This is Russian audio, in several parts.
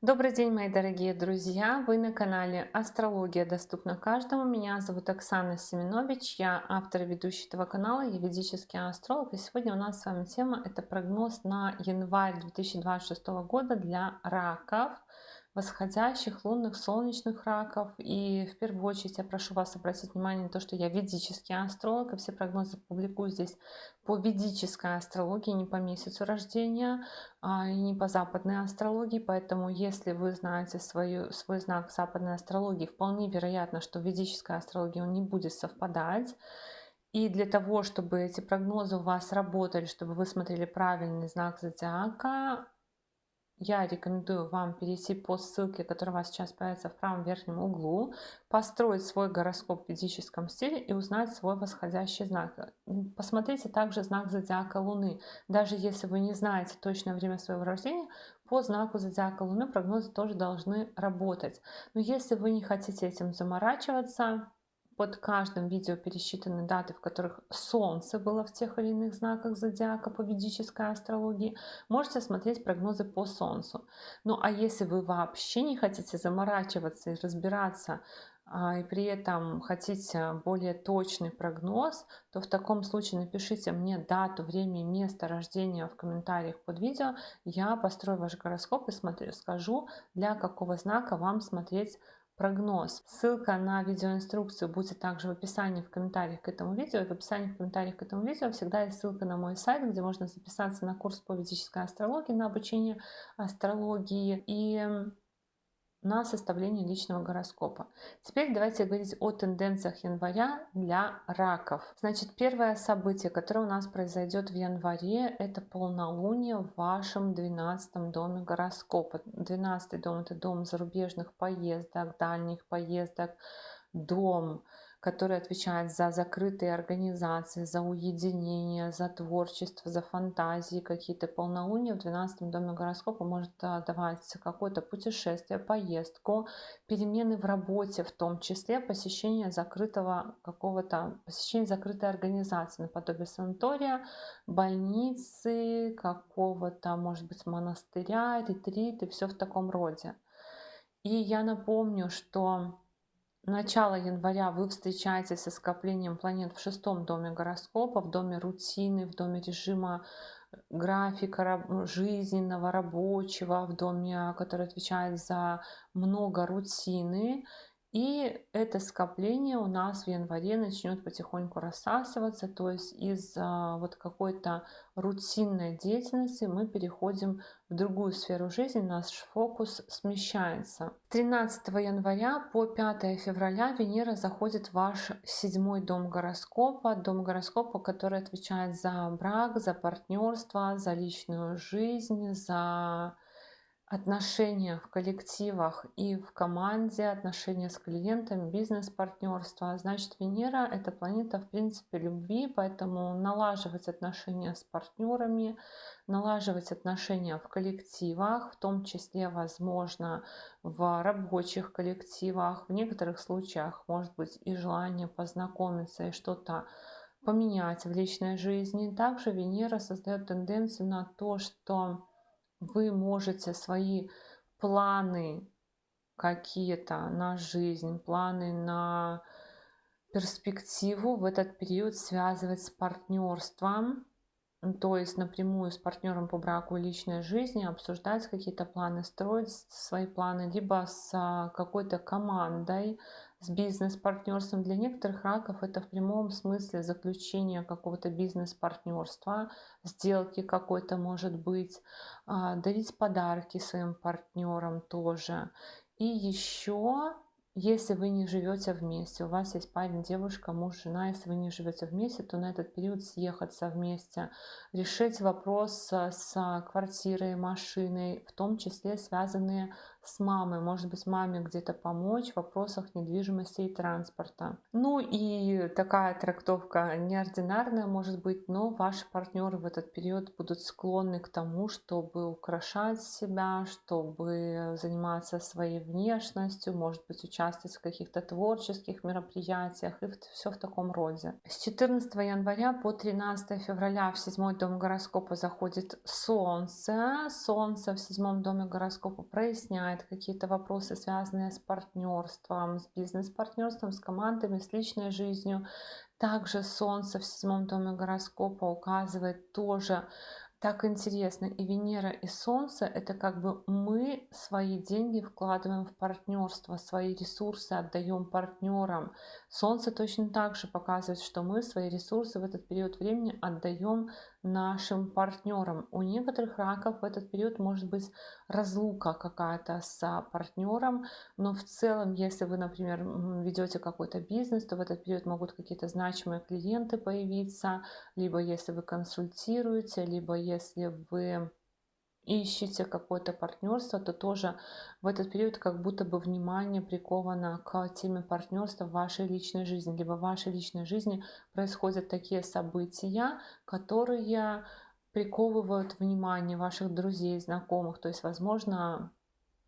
Добрый день, мои дорогие друзья! Вы на канале Астрология доступна каждому. Меня зовут Оксана Семенович, я автор и ведущий этого канала, я ведический астролог. И сегодня у нас с вами тема — это прогноз на январь 2026 года для раков, восходящих, лунных, солнечных раков. И в первую очередь я прошу вас обратить внимание на то, что я ведический астролог, и все прогнозы публикую здесь по ведической астрологии, не по месяцу рождения и не по западной астрологии. Поэтому, если вы знаете свой знак западной астрологии, вполне вероятно, что в ведической астрологии он не будет совпадать. И для того, чтобы эти прогнозы у вас работали, чтобы вы смотрели правильный знак зодиака, я рекомендую вам перейти по ссылке, которая у вас сейчас появится в правом верхнем углу, построить свой гороскоп в ведическом стиле и узнать свой восходящий знак. Посмотрите также знак зодиака Луны. Даже если вы не знаете точное время своего рождения, по знаку зодиака Луны прогнозы тоже должны работать. Но если вы не хотите этим заморачиваться, под каждым видео пересчитаны даты, в которых Солнце было в тех или иных знаках зодиака по ведической астрологии. Можете смотреть прогнозы по Солнцу. Ну а если вы вообще не хотите заморачиваться и разбираться, и при этом хотите более точный прогноз, то в таком случае напишите мне дату, время и место рождения в комментариях под видео. Я построю ваш гороскоп и скажу, для какого знака вам смотреть прогноз. Ссылка на видеоинструкцию будет также в описании, в комментариях к этому видео. И в описании, в комментариях к этому видео всегда есть ссылка на мой сайт, где можно записаться на курс по ведической астрологии, на обучение астрологии и на составление личного гороскопа. Теперь давайте говорить о тенденциях января для раков. Значит, первое событие, которое у нас произойдет в январе, это полнолуние в вашем 12 доме гороскопа. 12 дом — это дом зарубежных поездок, дальних поездок, дом, который отвечает за закрытые организации, за уединение, за творчество, за фантазии какие-то. Полнолуние в 12 доме гороскопа может давать какое-то путешествие, поездку, перемены в работе, в том числе посещение посещение закрытой организации, наподобие санатория, больницы, какого-то, может быть, монастыря, ретриты, все в таком роде. И я напомню, что начало января вы встречаетесь со скоплением планет в 6 доме гороскопа, в доме рутины, в доме режима графика жизненного, рабочего, в доме, который отвечает за много рутины. И это скопление у нас в январе начнет потихоньку рассасываться, то есть из вот какой-то рутинной деятельности мы переходим в другую сферу жизни, наш фокус смещается. С 13 января по 5 февраля Венера заходит в ваш 7 дом гороскопа, который отвечает за брак, за партнерство, за личную жизнь, за отношения в коллективах и в команде, отношения с клиентами, бизнес-партнерство. Значит, Венера — это планета, в принципе, любви, поэтому налаживать отношения с партнерами, налаживать отношения в коллективах, в том числе, возможно, в рабочих коллективах. В некоторых случаях может быть и желание познакомиться и что-то поменять в личной жизни. Также Венера создает тенденцию на то, что вы можете свои планы какие-то на жизнь, планы на перспективу в этот период связывать с партнерством, то есть напрямую с партнером по браку и личной жизни обсуждать какие-то планы, строить свои планы, либо с какой-то командой, с бизнес-партнерством. Для некоторых раков это в прямом смысле заключение какого-то бизнес-партнерства, сделки какой-то, может быть, дарить подарки своим партнерам тоже. И еще, если вы не живете вместе, у вас есть парень, девушка, муж, жена, если вы не живете вместе, то на этот период съехаться вместе, решить вопрос с квартирой, машиной, в том числе связанные с мамой. Может быть, маме где-то помочь в вопросах недвижимости и транспорта. Ну и такая трактовка неординарная может быть, но ваши партнеры в этот период будут склонны к тому, чтобы украшать себя, чтобы заниматься своей внешностью, может быть, участвовать в каких-то творческих мероприятиях и все в таком роде. С 14 января по 13 февраля в 7-й дом гороскопа заходит Солнце. Солнце в 7-м доме гороскопа проясняет какие-то вопросы, связанные с партнерством, с бизнес-партнерством, с командами, с личной жизнью. Также Солнце в 7-м доме гороскопа указывает тоже так интересно. И Венера, и Солнце — это как бы мы свои деньги вкладываем в партнерство, свои ресурсы отдаем партнерам. Солнце точно так же показывает, что мы свои ресурсы в этот период времени отдаем нашим партнерам. У некоторых раков в этот период может быть разлука какая-то с партнером, но в целом, если вы, например, ведете какой-то бизнес, то в этот период могут какие-то значимые клиенты появиться, либо если вы консультируете, либо если вы ищете какое-то партнерство, то тоже в этот период как будто бы внимание приковано к теме партнерства в вашей личной жизни. Либо в вашей личной жизни происходят такие события, которые приковывают внимание ваших друзей, знакомых. То есть, возможно,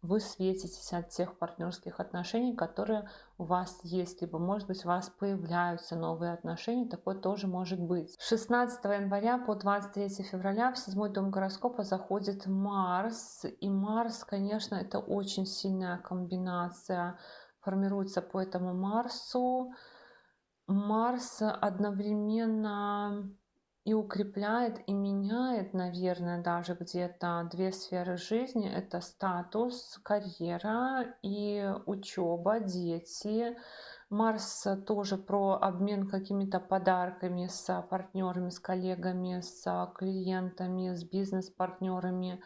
вы светитесь от тех партнерских отношений, которые у вас есть, либо, может быть, у вас появляются новые отношения, такое тоже может быть. С 16 января по 23 февраля в 7-й дом гороскопа заходит Марс, и Марс, конечно, это очень сильная комбинация, формируется по этому Марсу. Марс одновременно и укрепляет, и меняет, наверное, даже где-то две сферы жизни. Это статус, карьера и учеба, дети. Марс тоже про обмен какими-то подарками с партнерами, с коллегами, с клиентами, с бизнес-партнерами.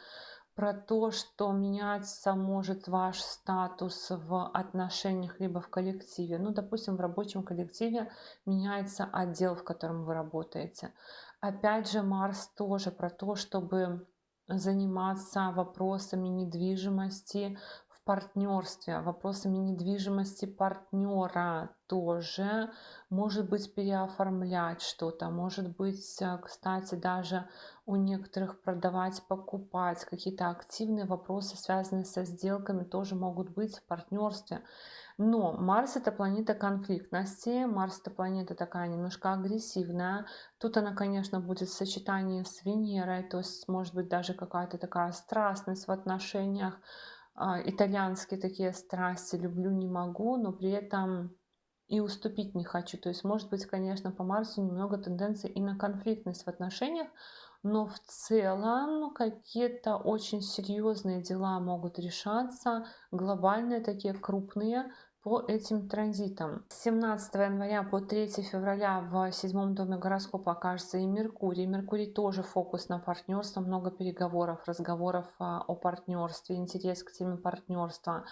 Про то, что меняться может ваш статус в отношениях либо в коллективе. Ну, допустим, в рабочем коллективе меняется отдел, в котором вы работаете. Опять же, Марс тоже про то, чтобы заниматься вопросами недвижимости в партнерстве, вопросами недвижимости партнера тоже. Может быть, переоформлять что-то, может быть, кстати, даже у некоторых продавать, покупать. Какие-то активные вопросы, связанные со сделками, тоже могут быть в партнерстве. Но Марс — это планета конфликтности, Марс — это планета такая немножко агрессивная. Тут она, конечно, будет в сочетании с Венерой, то есть может быть даже какая-то такая страстность в отношениях, итальянские такие страсти, люблю, не могу, но при этом и уступить не хочу. То есть может быть, конечно, по Марсу немного тенденции и на конфликтность в отношениях, но в целом какие-то очень серьезные дела могут решаться, глобальные такие крупные, по этим транзитам. С 17 января по 3 февраля в 7-м доме гороскопа окажется и Меркурий. Меркурий тоже фокус на партнерство, много переговоров, разговоров о партнерстве, интерес к теме партнерства.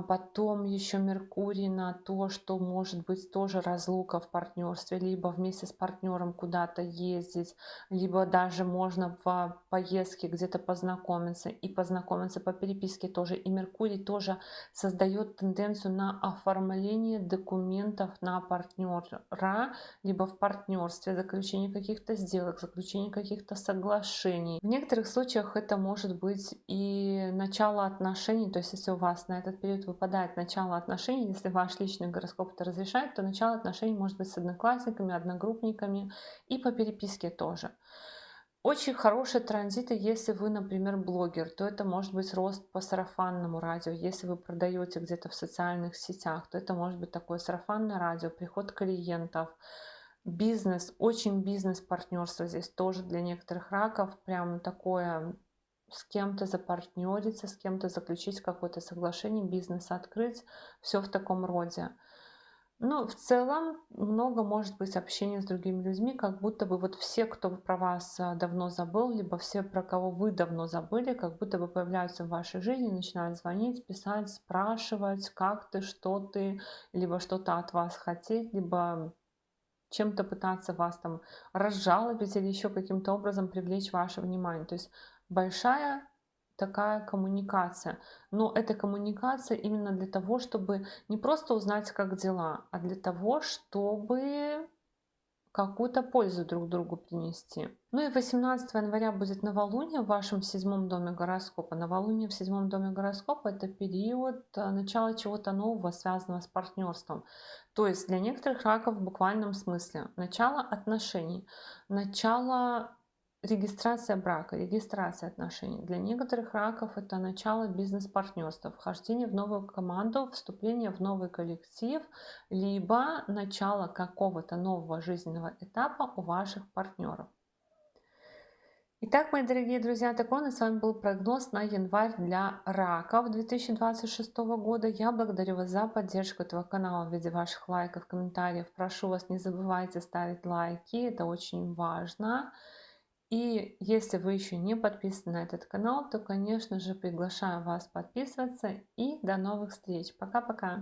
Потом еще Меркурий на то, что может быть тоже разлука в партнерстве, либо вместе с партнером куда-то ездить, либо даже можно в поездке где-то познакомиться и познакомиться по переписке тоже. И Меркурий тоже создает тенденцию на оформление документов на партнера, либо в партнерстве, заключение каких-то сделок, заключение каких-то соглашений. В некоторых случаях это может быть и начало отношений, то есть если у вас на этот период выпадает начало отношений, если ваш личный гороскоп это разрешает, то начало отношений может быть с одноклассниками, одногруппниками и по переписке тоже. Очень хорошие транзиты, если вы, например, блогер, то это может быть рост по сарафанному радио. Если вы продаете где-то в социальных сетях, то это может быть такое сарафанное радио, приход клиентов, бизнес, очень бизнес-партнерство здесь тоже для некоторых раков, прям такое, с кем-то запартнериться, с кем-то заключить какое-то соглашение, бизнес открыть, все в таком роде. Но в целом много может быть общения с другими людьми, как будто бы вот все, кто про вас давно забыл, либо все, про кого вы давно забыли, как будто бы появляются в вашей жизни, начинают звонить, писать, спрашивать, как ты, что ты, либо что-то от вас хотеть, либо чем-то пытаться вас там разжалобить или еще каким-то образом привлечь ваше внимание. То есть большая такая коммуникация. Но эта коммуникация именно для того, чтобы не просто узнать, как дела, а для того, чтобы какую-то пользу друг другу принести. Ну и 18 января будет новолуние в вашем седьмом доме гороскопа. Новолуние в седьмом доме гороскопа — это период начала чего-то нового, связанного с партнерством. То есть для некоторых раков в буквальном смысле начало отношений, начало регистрация брака, регистрация отношений. Для некоторых раков это начало бизнес-партнерства, вхождение в новую команду, вступление в новый коллектив, либо начало какого-то нового жизненного этапа у ваших партнеров. Итак, мои дорогие друзья, такой у нас с вами был прогноз на январь для раков 2026 года. Я благодарю вас за поддержку этого канала в виде ваших лайков, комментариев. Прошу вас, не забывайте ставить лайки, это очень важно. И если вы еще не подписаны на этот канал, то, конечно же, приглашаю вас подписываться. И до новых встреч. Пока-пока.